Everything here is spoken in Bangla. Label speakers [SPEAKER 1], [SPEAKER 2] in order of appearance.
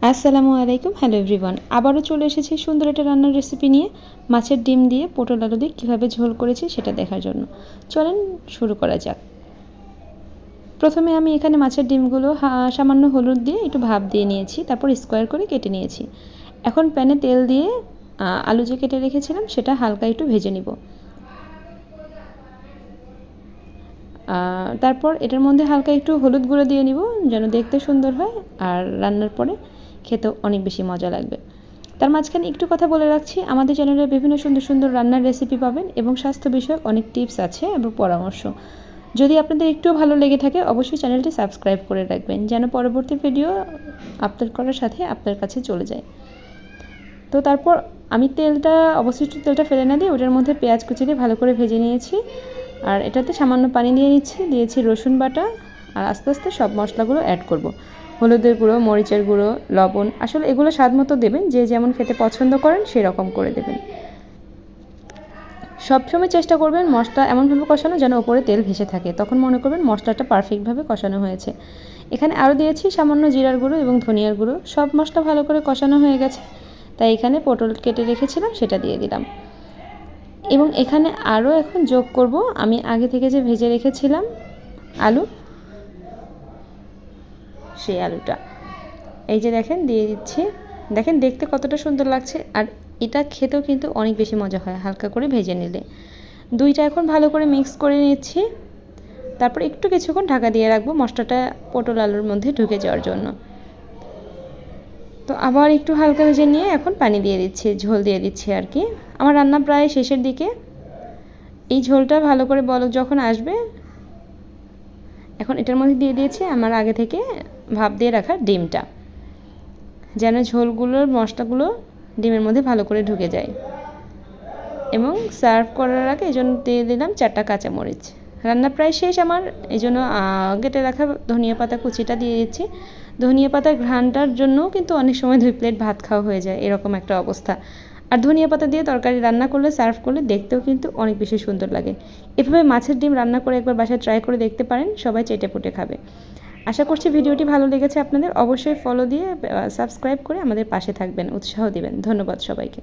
[SPEAKER 1] আসসালামু আলাইকুম। হ্যালো এভরিওয়ান, আবারও চলে এসেছি সুন্দর একটা রান্নার রেসিপি নিয়ে। মাছের ডিম দিয়ে পটল আলু দিয়ে কীভাবে ঝোল করেছি সেটা দেখার জন্য চলেন শুরু করা যাক। প্রথমে আমি এখানে মাছের ডিমগুলো সামান্য হলুদ দিয়ে একটু ভাপ দিয়ে নিয়েছি, তারপর স্কোয়ার করে কেটে নিয়েছি। এখন প্যানে তেল দিয়ে আলু যে কেটে রেখেছিলাম সেটা হালকা একটু ভেজে নিব। তারপর এটার মধ্যে হালকা একটু হলুদ গুঁড়ো দিয়ে নিব যেন দেখতে সুন্দর হয় আর রান্নার পরে খেতেও অনেক বেশি মজা লাগবে। তার মাঝখানে একটু কথা বলে রাখছি, আমাদের চ্যানেলে বিভিন্ন সুন্দর সুন্দর রান্নার রেসিপি পাবেন এবং স্বাস্থ্য বিষয়ক অনেক টিপস আছে এবং পরামর্শ। যদি আপনাদের একটুও ভালো লেগে থাকে অবশ্যই চ্যানেলটি সাবস্ক্রাইব করে রাখবেন যেন পরবর্তী ভিডিও আপলোড করার সাথে আপনার কাছে চলে যায়। তো তারপর আমি অবশিষ্ট তেলটা ফেলে না দিয়ে ওটার মধ্যে পেঁয়াজ কুচি দিয়ে ভালো করে ভেজে নিয়েছি। আর এটাতে সামান্য পানি দিয়েছি রসুন বাটা, আর আস্তে আস্তে সব মশলাগুলো অ্যাড করব। হলুদের গুঁড়ো, মরিচের গুঁড়ো, লবণ, আসলে এগুলো স্বাদ মতো দেবেন, যে যেমন খেতে পছন্দ করেন সেরকম করে দেবেন। সবসময় চেষ্টা করবেন মশলা এমনভাবে কষানো যেন ওপরে তেল ভেসে থাকে, তখন মনে করবেন মশলাটা পারফেক্টভাবে কষানো হয়েছে। এখানে আরও দিয়েছি সামান্য জিরার গুঁড়ো এবং ধনিয়ার গুঁড়ো। সব মশলা ভালো করে কষানো হয়ে গেছে, তাই এখানে পটল কেটে রেখেছিলাম সেটা দিয়ে দিলাম। এবং এখানে আরও এখন যোগ করব আমি আগে থেকে যে ভেজে রেখেছিলাম আলু, সেই আলুটা এই যে দেখেন দিয়ে দিচ্ছি। দেখেন দেখতে কতটা সুন্দর লাগছে, আর এটা খেতেও কিন্তু অনেক বেশি মজা হয় হালকা করে ভেজে নিলে। দুইটা এখন ভালো করে মিক্স করে নিচ্ছি, তারপর একটু কিছুক্ষণ ঢাকা দিয়ে রাখবো মশলাটা পটল আলুর মধ্যে ঢুকে যাওয়ার জন্য। তো আবার একটু হালকা ভেজে নিয়ে এখন পানি দিয়ে দিচ্ছি, ঝোল দিয়ে দিচ্ছি আর কি। আমার রান্না প্রায় শেষের দিকে। এই ঝোলটা ভালো করে বলক যখন আসবে, এখন এটার মধ্যে দিয়ে দিয়েছি আমার আগে থেকে ভাপ দিয়ে রাখা ডিমটা, যেন ঝোলগুলোর মশলাগুলো ডিমের মধ্যে ভালো করে ঢুকে যায়। এবং সার্ভ করার আগে এই জন্য দিয়ে দিলাম 4টা কাঁচামরিচ। রান্না প্রায় শেষ আমার, এই জন্য কেটে রাখা ধনিয়া পাতা কুচিটা দিয়ে দিচ্ছি। ধনিয়া পাতার ঘ্রাণটার জন্যও কিন্তু অনেক সময় 2 প্লেট ভাত খাওয়া হয়ে যায়, এরকম একটা অবস্থা। আর ধনিয়া পাতা দিয়ে তরকারি রান্না করলে, সার্ভ করলে দেখতেও কিন্তু অনেক বেশি সুন্দর লাগে। এভাবে মাছের ডিম রান্না করে একবার বাসায় ট্রাই করে দেখতে পারেন, সবাই চেটেপুটে খাবে। আশা করছি ভিডিওটি ভালো লেগেছে আপনাদের। অবশ্যই ফলো দিয়ে সাবস্ক্রাইব করে আমাদের পাশে থাকবেন, উৎসাহ দিবেন। ধন্যবাদ সবাইকে।